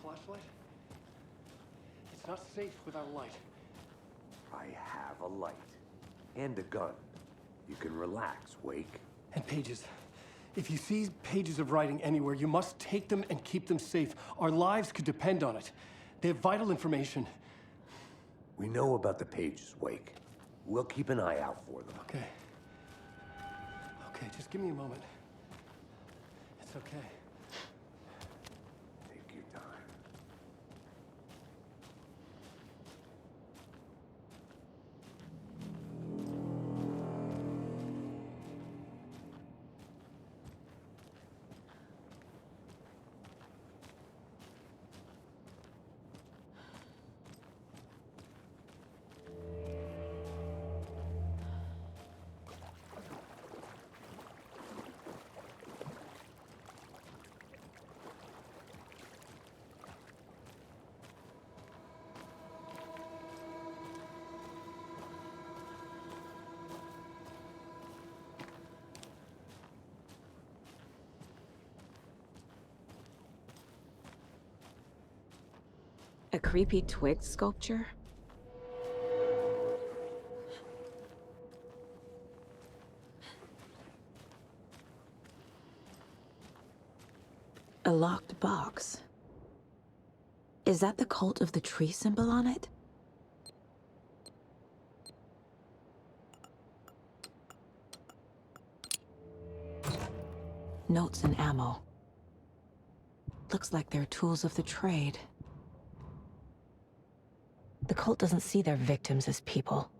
flashlight? It's not safe without a light. I have a light. And a gun. You can relax, Wake. And pages. If you see pages of writing anywhere, you must take them and keep them safe. Our lives could depend on it. They have vital information. We know about the pages, Wake. We'll keep an eye out for them. Okay. Okay, just give me a moment. It's okay. Take your time. A creepy twig sculpture? A locked box. Is that the cult of the tree symbol on it? Notes and ammo. Looks like they're tools of the trade. The cult doesn't see their victims as people.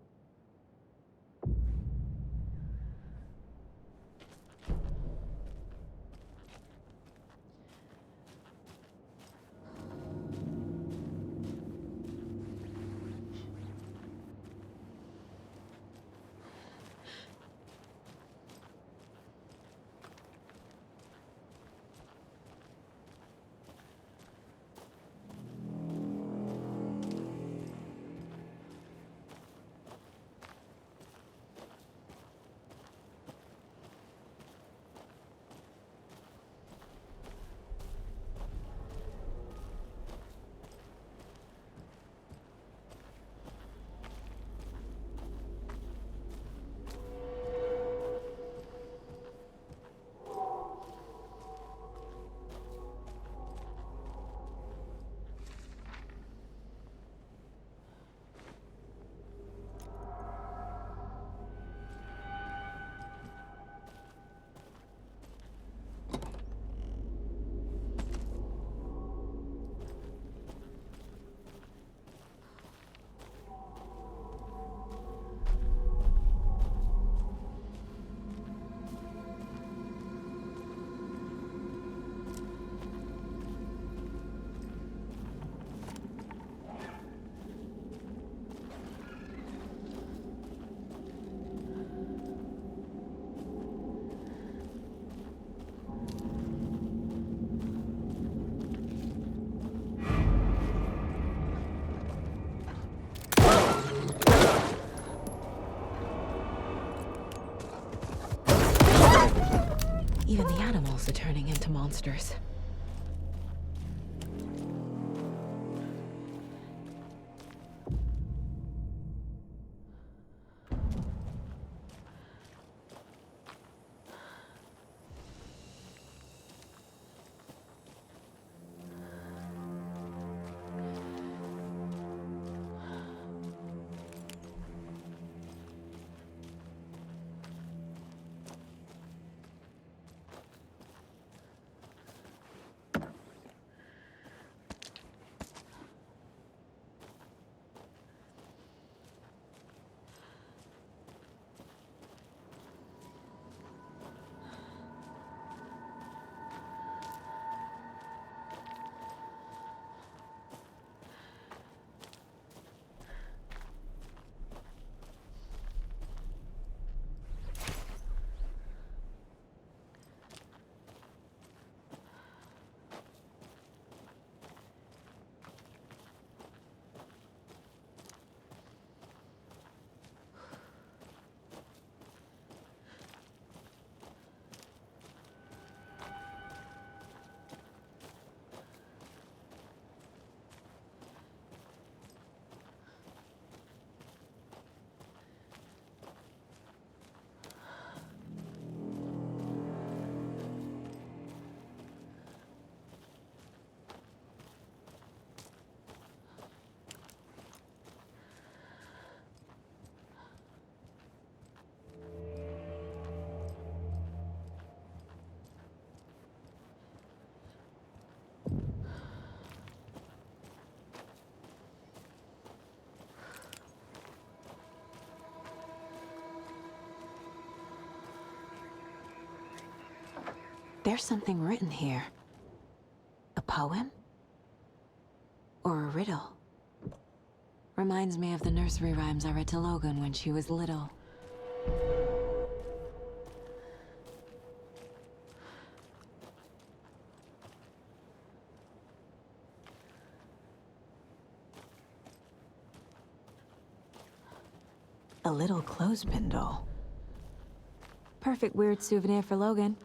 Even the animals are turning into monsters. There's something written here. A poem? Or a riddle? Reminds me of the nursery rhymes I read to Logan when she was little. A little clothespin doll. Perfect weird souvenir for Logan.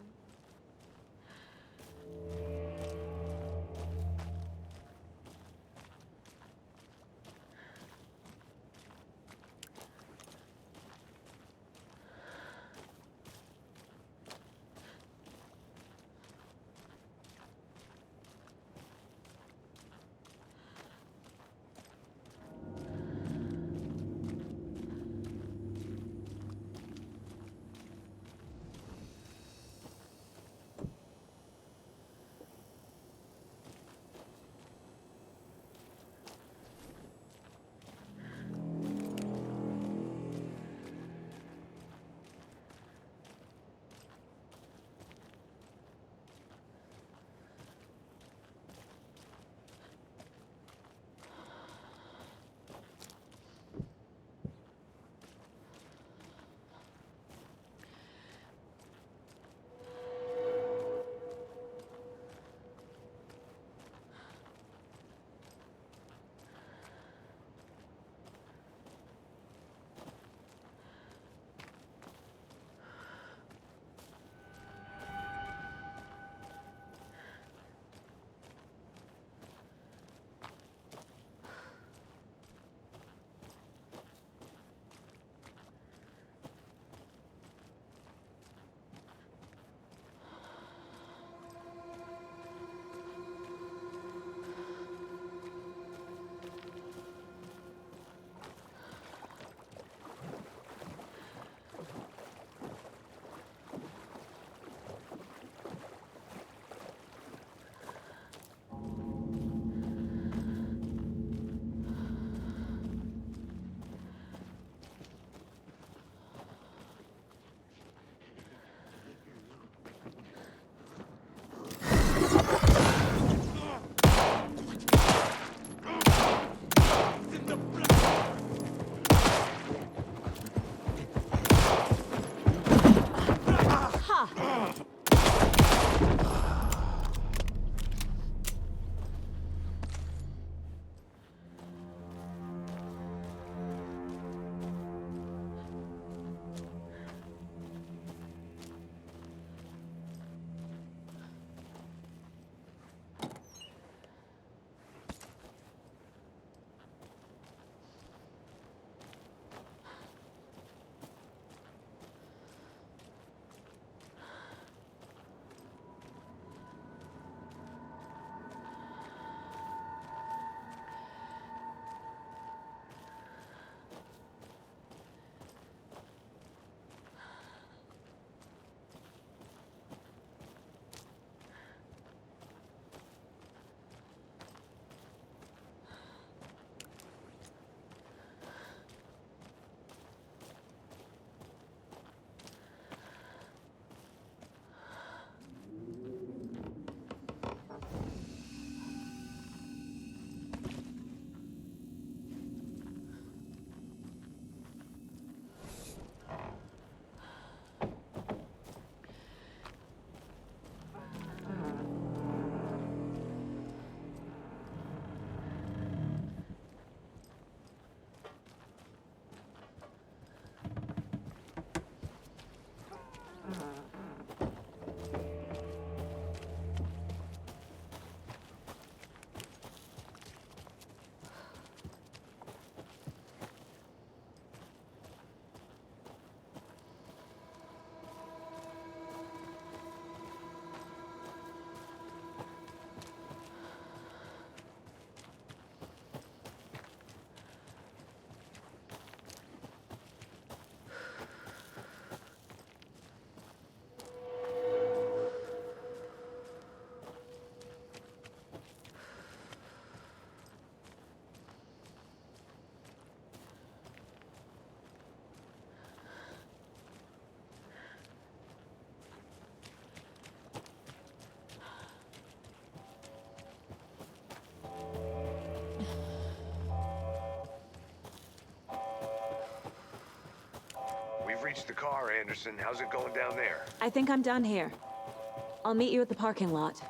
reached the car, Anderson. How's it going down there? I think I'm done here. I'll meet you at the parking lot.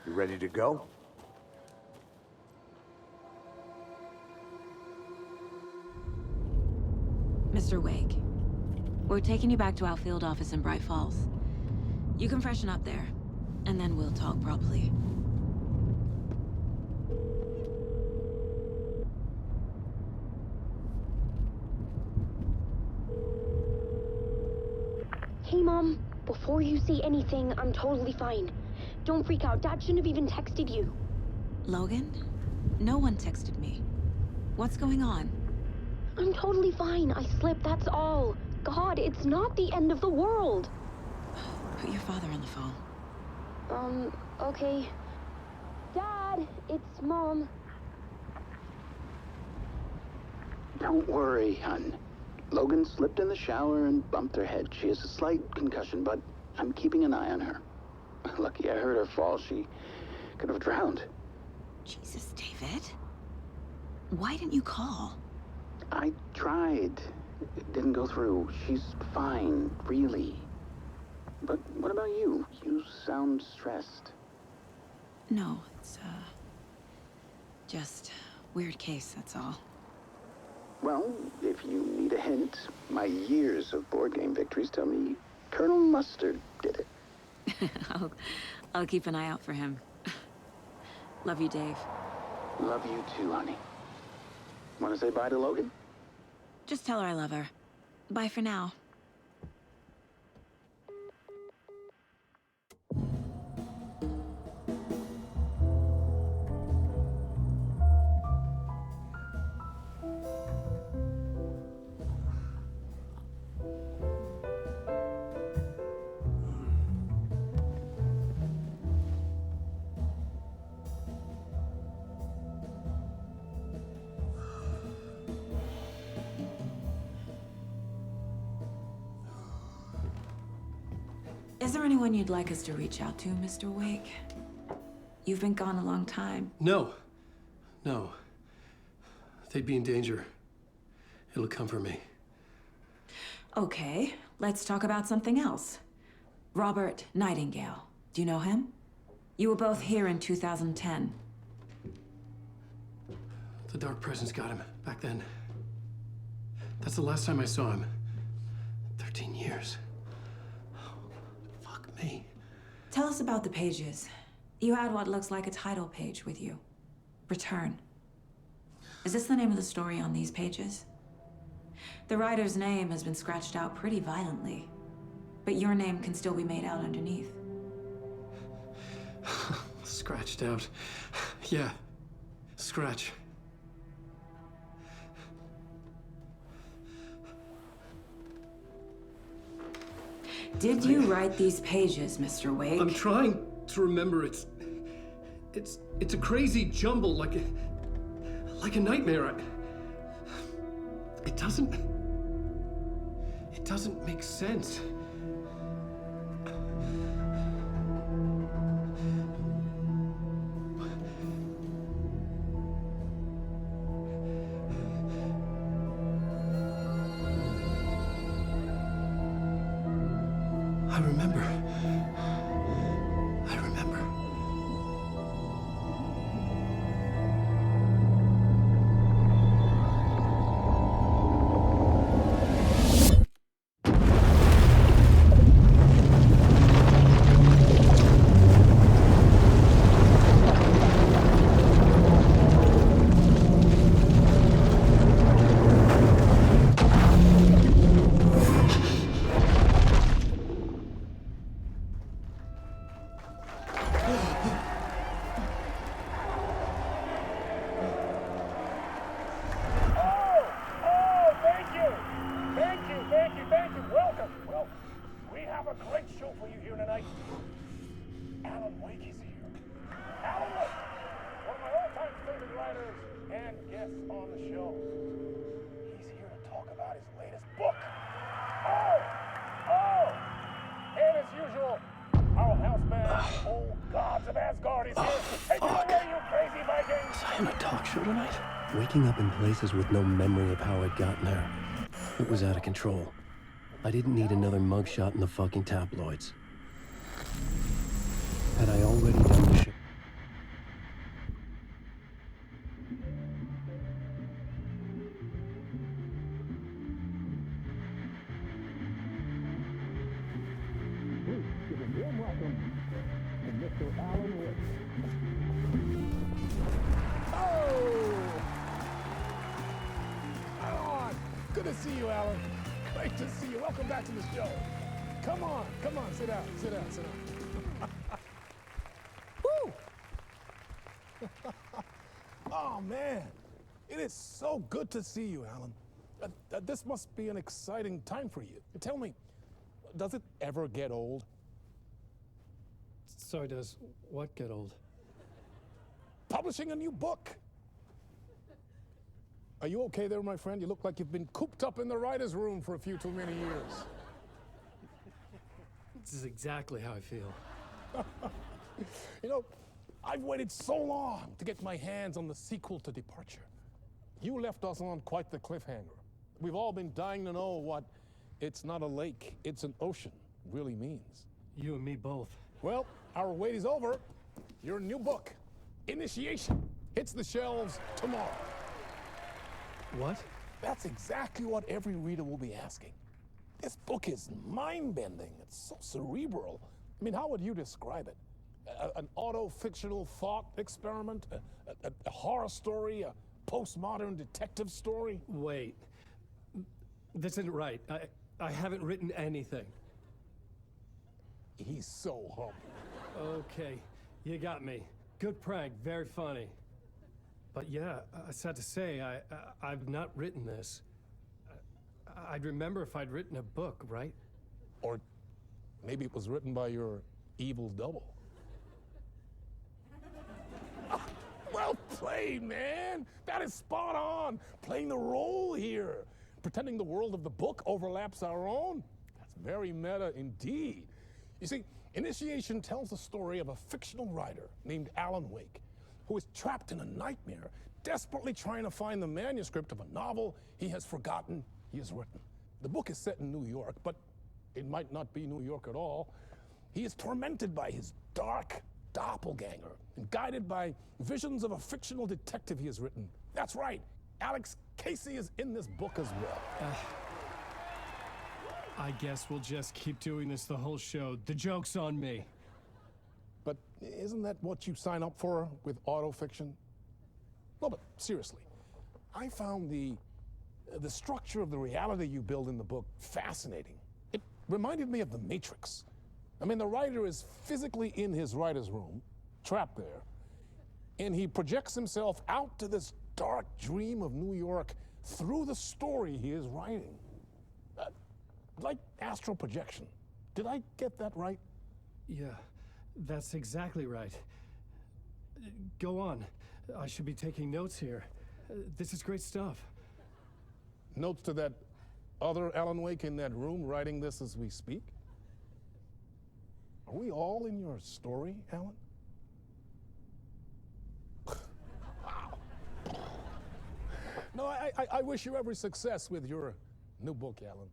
You ready to go? Mr. Wake, we're taking you back to our field office in Bright Falls. You can freshen up there, and then we'll talk properly. Hey, Mom. Before you say anything, I'm totally fine. Don't freak out. Dad shouldn't have even texted you. Logan? No one texted me. What's going on? I'm totally fine. I slipped, that's all. God, it's not the end of the world. Put your father on the phone. Okay. Dad, it's Mom. Don't worry, hon. Logan slipped in the shower and bumped her head. She has a slight concussion, but I'm keeping an eye on her. Lucky I heard her fall. She could have drowned. Jesus, David. Why didn't you call? I tried. It didn't go through. She's fine, really. But what about you? You sound stressed. No, it's, just weird case, that's all. Well, if you need a hint, my years of board game victories tell me Colonel Mustard did it. I'll keep an eye out for him. Love you, Dave. Love you too, honey. Want to say bye to Logan? Just tell her I love her. Bye for now. Is there anyone you'd like us to reach out to, Mr. Wake? You've been gone a long time. No. No. They'd be in danger. It'll come for me. Okay, let's talk about something else. Robert Nightingale. Do you know him? You were both here in 2010. The Dark Presence got him back then. That's the last time I saw him. 13 years. Fuck me. Tell us about the pages. You had what looks like a title page with you. Return. Is this the name of the story on these pages? The writer's name has been scratched out pretty violently, but your name can still be made out underneath. Scratched out. Yeah. Scratch. Did you write these pages, Mr. Wake? I'm trying to remember. It's a crazy jumble, like a nightmare. It doesn't make sense. I remember. I remember. Waking up in places with no memory of how I'd gotten there. It was out of control. I didn't need another mugshot in the fucking tabloids. Had I already done the shit? Good to see you, Alan. Great to see you. Welcome back to the show. Come on, sit down. Woo! Oh, man. It is so good to see you, Alan. This must be an exciting time for you. Tell me, does it ever get old? Sorry, does what get old? Publishing a new book. Are you okay there, my friend? You look like you've been cooped up in the writer's room for a few too many years. This is exactly how I feel. You know, I've waited so long to get my hands on the sequel to Departure. You left us on quite the cliffhanger. We've all been dying to know what "it's not a lake, it's an ocean" really means. You and me both. Well, our wait is over. Your new book, Initiation, hits the shelves tomorrow. What? That's exactly what every reader will be asking. This book is mind-bending. It's so cerebral. I mean, how would you describe it? An auto-fictional thought experiment? A horror story? A postmodern detective story? Wait. This isn't right. I haven't written anything. He's so humble. Okay, you got me. Good prank, very funny. But yeah, sad to say, I've not written this. I'd remember if I'd written a book, right? Or maybe it was written by your evil double. Well played, man! That is spot on! Playing the role here. Pretending the world of the book overlaps our own. That's very meta indeed. You see, Initiation tells the story of a fictional writer named Alan Wake, who is trapped in a nightmare, desperately trying to find the manuscript of a novel he has forgotten he has written. The book is set in New York, but it might not be New York at all. He is tormented by his dark doppelganger and guided by visions of a fictional detective he has written. That's right, Alex Casey is in this book as well. I guess we'll just keep doing this the whole show. The joke's on me. But isn't that what you sign up for with autofiction? No, but seriously, I found the structure of the reality you build in the book fascinating. It reminded me of The Matrix. I mean, the writer is physically in his writer's room, trapped there, and he projects himself out to this dark dream of New York through the story he is writing. Like astral projection. Did I get that right? Yeah, that's exactly right. Go on. I should be taking notes here. This is great stuff. Notes to that other Alan Wake in that room writing this as we speak? Are we all in your story, Alan? Wow. No, I wish you every success with your new book, Alan.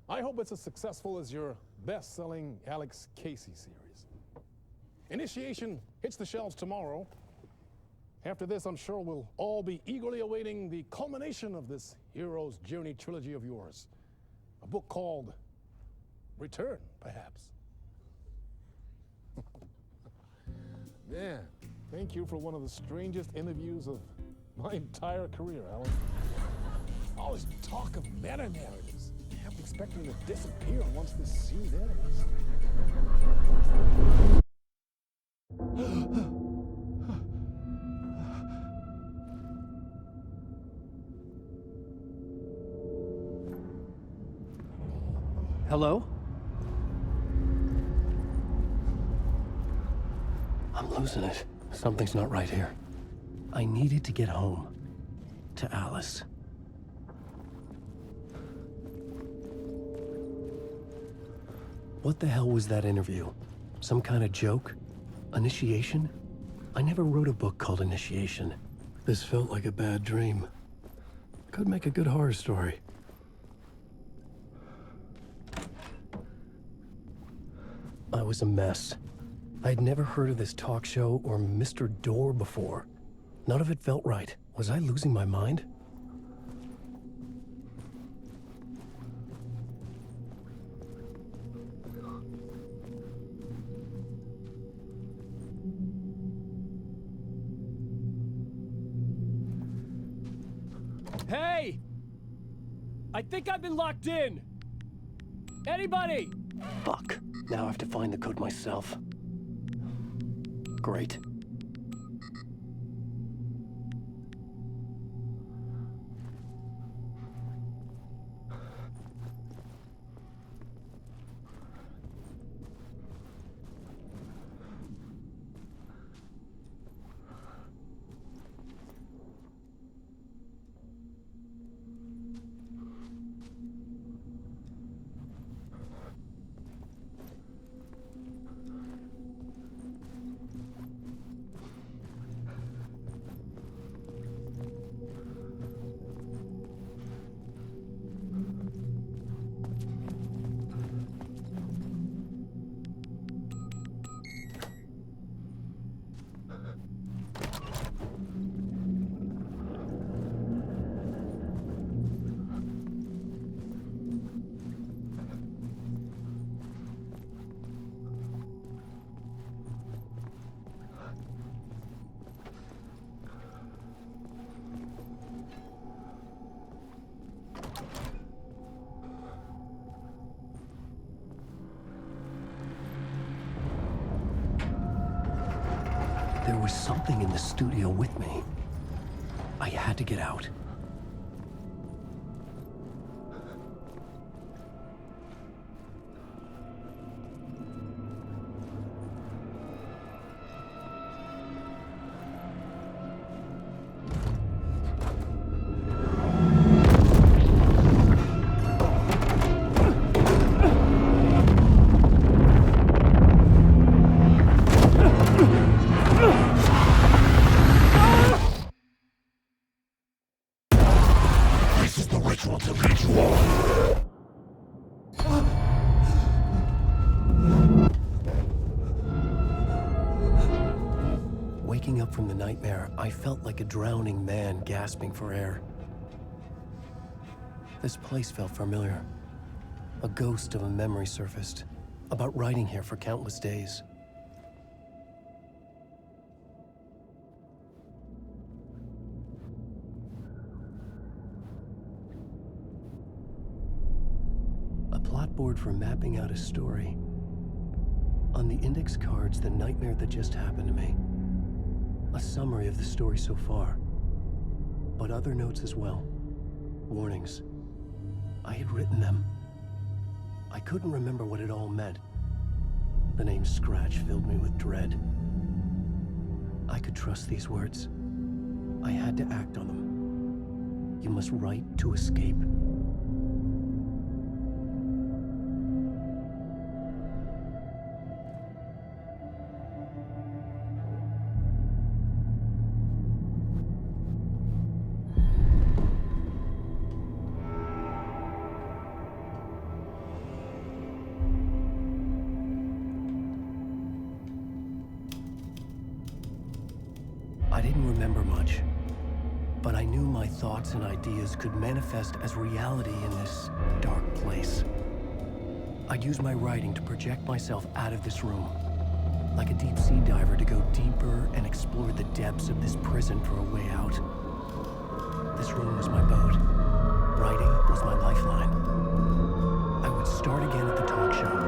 I hope it's as successful as your best-selling Alex Casey series. Initiation hits the shelves tomorrow. After this, I'm sure we'll all be eagerly awaiting the culmination of this hero's journey trilogy of yours. A book called Return, perhaps. Man, thank you for one of the strangest interviews of my entire career, Alan. All this talk of meta-narratives. I kept expecting to disappear once this scene ends. Hello? I'm losing it. Something's not right here. I needed to get home. To Alice. What the hell was that interview? Some kind of joke? Initiation? I never wrote a book called Initiation. This felt like a bad dream. Could make a good horror story. I was a mess. I'd never heard of this talk show or Mr. Door before. None of it felt right. Was I losing my mind? Hey! I think I've been locked in! Anybody? Fuck. Now I have to find the code myself. Great. There was something in the studio with me. I had to get out. Waking up from the nightmare, I felt like a drowning man gasping for air. This place felt familiar. A ghost of a memory surfaced, about writing here for countless days. A plot board for mapping out a story. On the index cards, the nightmare that just happened to me. A summary of the story so far, but other notes as well. Warnings. I had written them. I couldn't remember what it all meant. The name Scratch filled me with dread. I could trust these words. I had to act on them. You must write to escape. my thoughts and ideas could manifest as reality in this dark place. I'd use my writing to project myself out of this room, like a deep sea diver to go deeper and explore the depths of this prison for a way out. This room was my boat. Writing was my lifeline. I would start again at the talk show.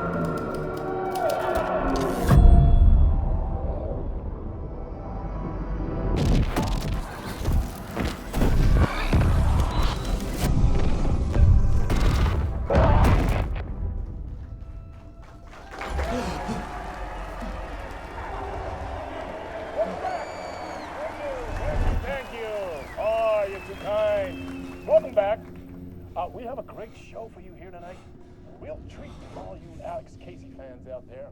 We have a great show for you here tonight. Real treat for all you Alex Casey fans out there.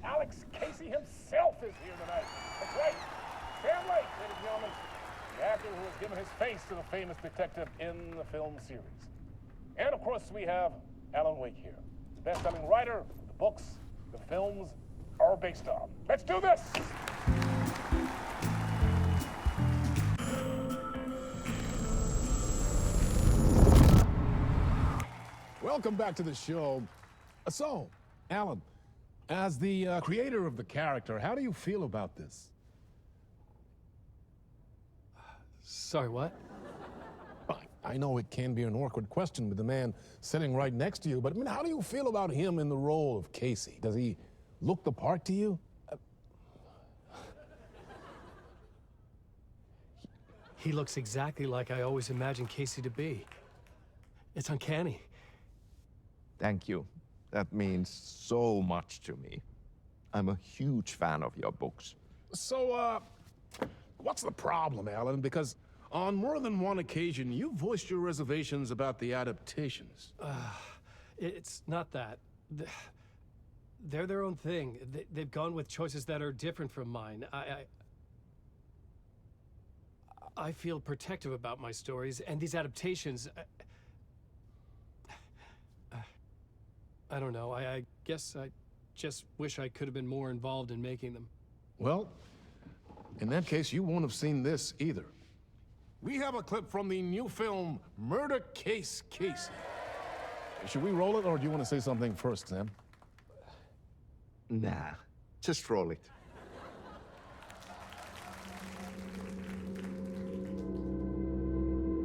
Alex Casey himself is here tonight. That's right. Sam Lake, ladies and gentlemen, the actor who has given his face to the famous detective in the film series. And of course, we have Alan Wake here, the best-selling writer the books the films are based on. Let's do this! Welcome back to the show. So, Alan, as the creator of the character, how do you feel about this? Sorry, what? I know it can be an awkward question with the man sitting right next to you, but I mean, how do you feel about him in the role of Casey? Does he look the part to you? He looks exactly like I always imagined Casey to be. It's uncanny. Thank you. That means so much to me. I'm a huge fan of your books. So, what's the problem, Alan? Because on more than one occasion, you voiced your reservations about the adaptations. It's not that. They're their own thing. They've gone with choices that are different from mine. I feel protective about my stories, and these adaptations... I don't know. I guess I just wish I could have been more involved in making them. Well, in that case, you won't have seen this either. We have a clip from the new film, Murder Case Casey. Should we roll it, or do you want to say something first, Sam? Nah, just roll it.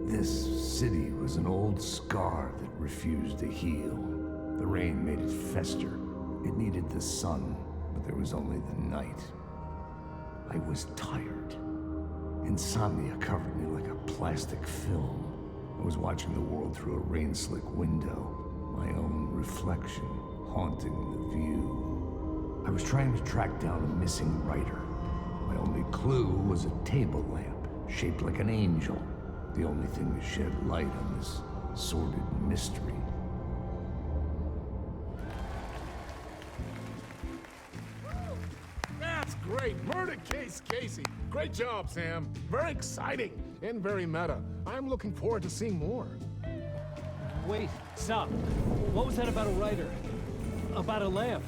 This city was an old scar that refused to heal. The rain made it fester. It needed the sun, but there was only the night. I was tired. Insomnia covered me like a plastic film. I was watching the world through a rain-slick window, my own reflection haunting the view. I was trying to track down a missing writer. My only clue was a table lamp, shaped like an angel, the only thing that shed light on this sordid mystery. That's great. Murder Case Casey. Great job, Sam. Very exciting and very meta. I'm looking forward to seeing more. Wait, stop. What was that about a writer? About a lamp?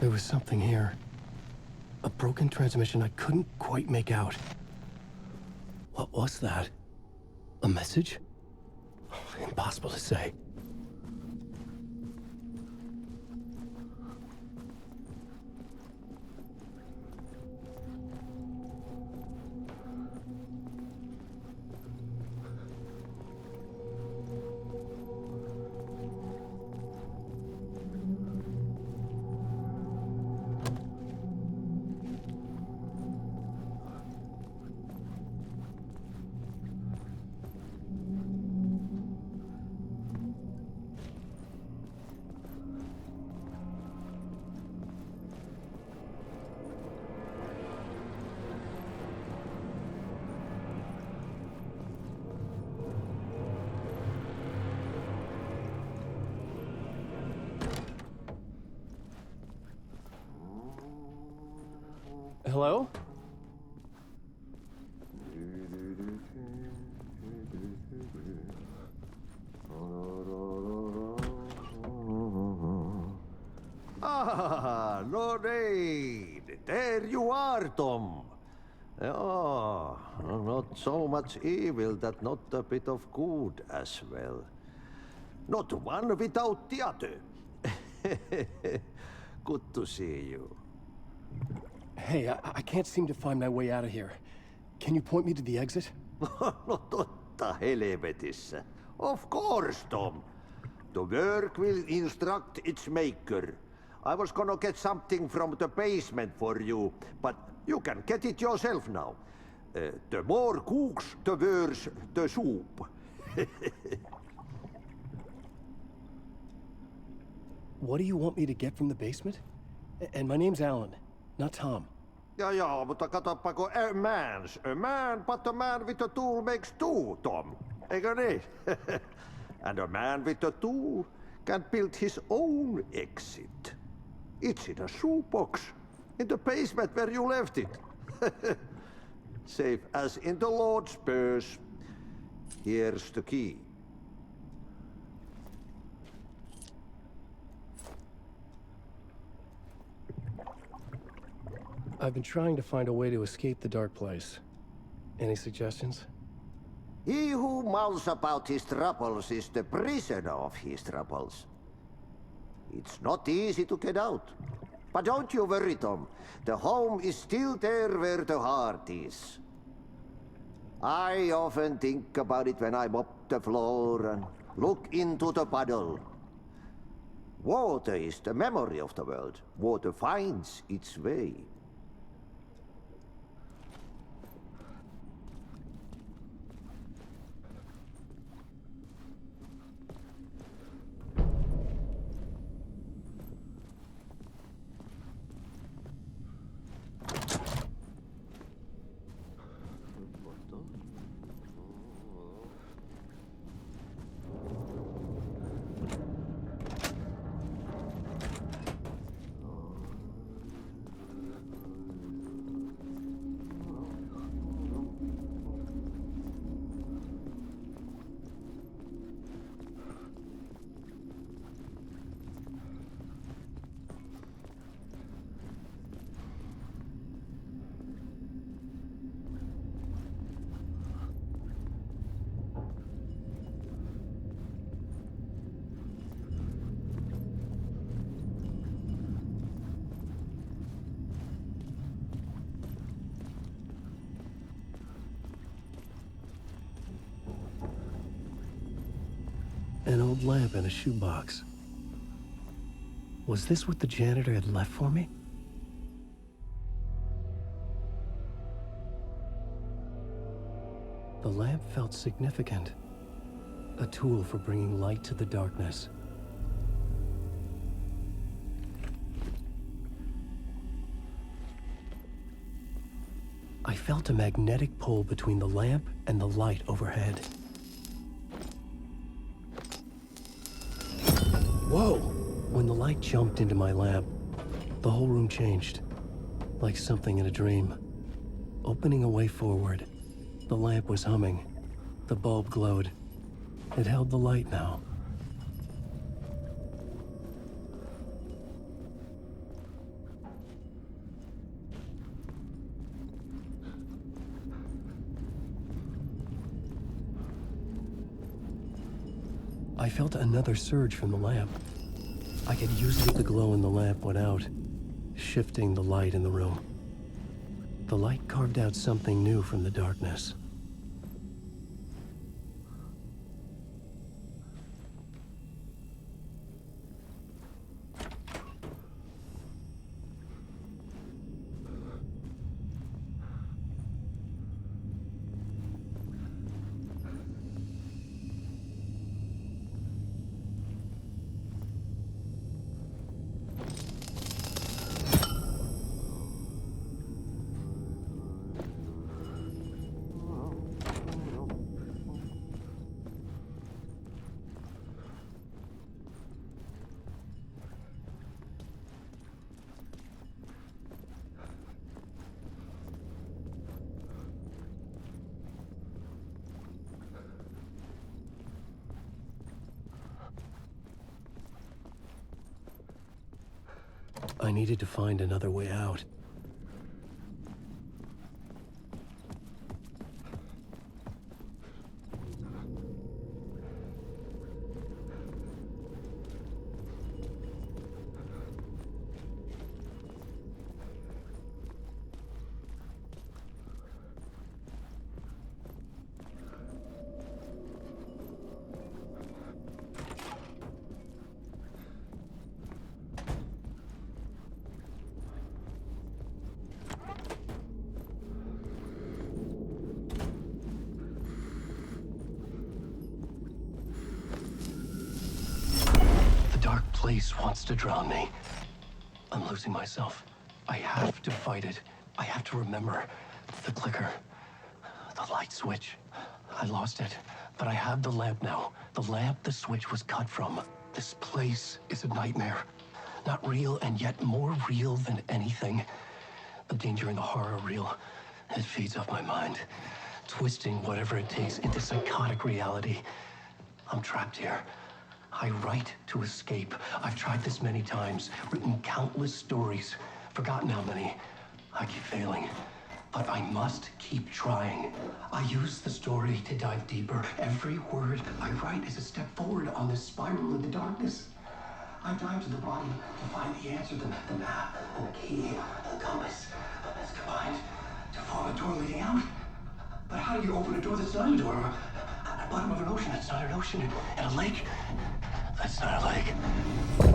There was something here. A broken transmission I couldn't quite make out. What was that? A message? Impossible to say. Hello? Ah, no need. There you are, Tom. Oh, not so much evil that not a bit of good as well. Not one without the other. Good to see you. Hey, I can't seem to find my way out of here. Can you point me to the exit? No totta helvetissä. Of course, Tom. The work will instruct its maker. I was gonna get something from the basement for you, but you can get it yourself now. The more cooks, the worse the soup. What do you want me to get from the basement? And my name's Alan, not Tom. Ja, mutta katoppa kun a man, but a man with a tool makes two, Tom. Eikö niin? And a man with a tool can build his own exit. It's in a shoebox, in the basement where you left it. Safe as in the Lord's purse. Here's the key. I've been trying to find a way to escape the dark place. Any suggestions? He who mouths about his troubles is the prisoner of his troubles. It's not easy to get out. But don't you worry, Tom. The home is still there where the heart is. I often think about it when I mop the floor and look into the puddle. Water is the memory of the world. Water finds its way. An old lamp in a shoebox. Was this what the janitor had left for me? The lamp felt significant. A tool for bringing light to the darkness. I felt a magnetic pull between the lamp and the light overhead. Whoa! When the light jumped into my lamp, the whole room changed, like something in a dream. Opening a way forward, the lamp was humming. The bulb glowed. It held the light now. I felt another surge from the lamp. I could use it if the glow in the lamp went out, shifting the light in the room. The light carved out something new from the darkness. I needed to find another way out. Place wants to drown me. I'm losing myself. I have to fight it. I have to remember. The clicker. The light switch. I lost it. But I have the lamp now. The lamp the switch was cut from. This place is a nightmare. Not real, and yet more real than anything. The danger and the horror are real. It feeds off my mind. Twisting whatever it takes into psychotic reality. I'm trapped here. I write to escape. I've tried this many times, written countless stories, forgotten how many. I keep failing, but I must keep trying. I use the story to dive deeper. Every word I write is a step forward on this spiral in the darkness. I dive to the bottom to find the answer, the map, and the key, and the compass. It's combined to form a door leading out. But how do you open a door that's not a door? At the bottom of an ocean that's not an ocean, and a lake that's not a lake.